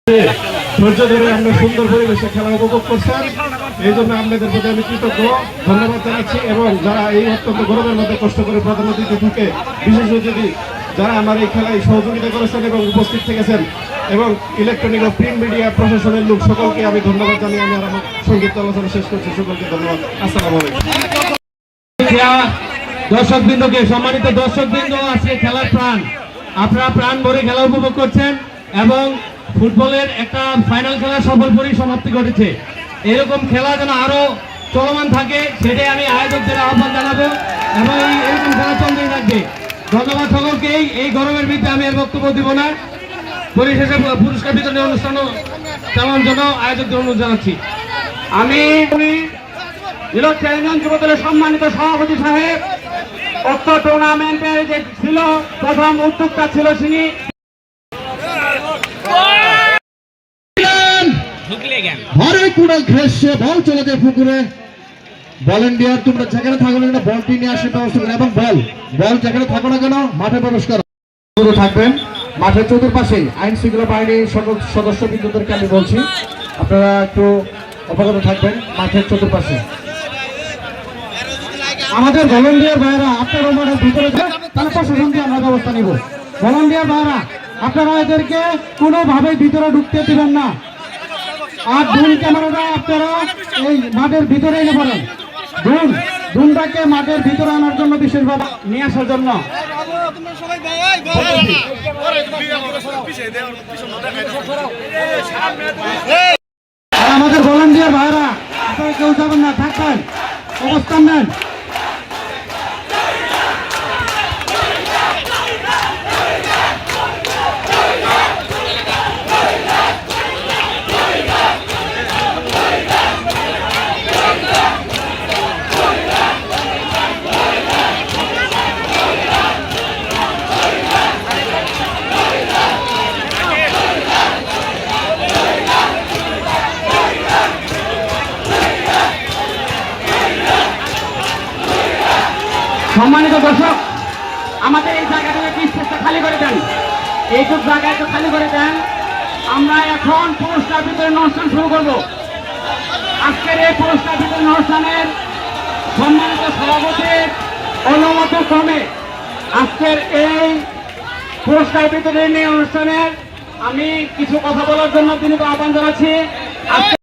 ধৈর্য ধরে আমরা সুন্দর পরিবেশে খেলা উপভোগ করছেন, এই জন্য আপনাদের প্রতি আমি কৃতজ্ঞ, ধন্যবাদ জানাচ্ছি। এবং যারা এই অত্যন্ত গরমের মধ্যে কষ্ট করে প্রধান অতিথি থেকে বিশেষ অতিথি যারা আমার এই খেলায় সহযোগিতা করেছেন এবং উপস্থিত থেকেছেন, এবং ইলেকট্রনিক ও প্রিন্ট মিডিয়া প্রশাসনের লোক সকলকে আমি ধন্যবাদ জানিয়ে আমি আমার সংক্ষিপ্ত আলোচনা শেষ করছি। সকলকে ধন্যবাদ। আসসালামু আলাইকুম। দর্শকবৃন্দকে, সম্মানিত দর্শকবৃন্দ, আজকে খেলার প্রাণ, আপনারা প্রাণ ভরে খেলা উপভোগ করছেন এবং ফুটবলের একটা ফাইনাল খেলা সফল পরিসমাপ্তি ঘটেছে। এরকম খেলা যেন আরো চলমান থাকে সেটাই আমি আয়োজকদের আহ্বান জানাবো এবং এরকম খেলা চলতেই থাকবে। ধন্যবাদ সকলকেই। এই গরমের ভিত্তিতে আমি এর বক্তব্য দিব না। পরিশেষে পুরস্কার বিতরণী অনুষ্ঠান চালানোর জন্য আয়োজকদের অনুরোধ জানাচ্ছি। আমি ইউনিয়ন যুবদলের সম্মানিত সভাপতি সাহেব, উক্ত টুর্নামেন্টের যে ছিল প্রথম উদ্যোক্তা ছিল তিনি বল চলে যায় পুকুরে। ভলেন্টিয়ার তোমরা যেখানে থাকো না কেন বলটি নিয়ে আসে ব্যবস্থা করে, এবং বল যেখানে থাকো না কেন মাঠে প্রবেশ করো থাকবেন। মাঠের চতুর্পাশে আইন শৃঙ্খলা বাহিনীর সকল সদস্য বিন্দুদেরকে আমি বলছি আপনারা একটু অবগত থাকবেন। মাঠের চতুর্পাশে আমাদের ভলেন্টিয়ার ভাইরা আপনারা মাঠের ভিতরে তাহলে প্রশাসন দিয়ে আমরা ব্যবস্থা নিব। ভলেন্টিয়ার ভাইরা আপনারা এদেরকে কোনোভাবে ভিতরে ঢুকতে দিবেন না। আর ড্রোন ক্যামেরাটা আপনারা এই মাঠের ভিতরে এনে পড়েন। ড্রোনটাকে মাঠের ভিতরে আনার জন্য বিশেষভাবে নিয়ে আসার জন্য আমাদের ভলান্টিয়ার ভাইরা আপনারা কেউ যাবেন না, থাকবেন, অবস্থান নেন। সম্মানিত দর্শক, আমাদের এই জায়গাটাকে স্পেসটা খালি করে দেন, এইটুক জায়গাটা খালি করে দেন। আমরা এখন পুরস্কার বিতরণ অনুষ্ঠান শুরু করব। আজকের এই পুরস্কার বিতরণ অনুষ্ঠানের সম্মানিত সভাপতির অনুমত ক্রমে আজকের এই পুরস্কার বিতরণী অনুষ্ঠানের আমি কিছু কথা বলার জন্য তিনি আহ্বান জানাচ্ছি।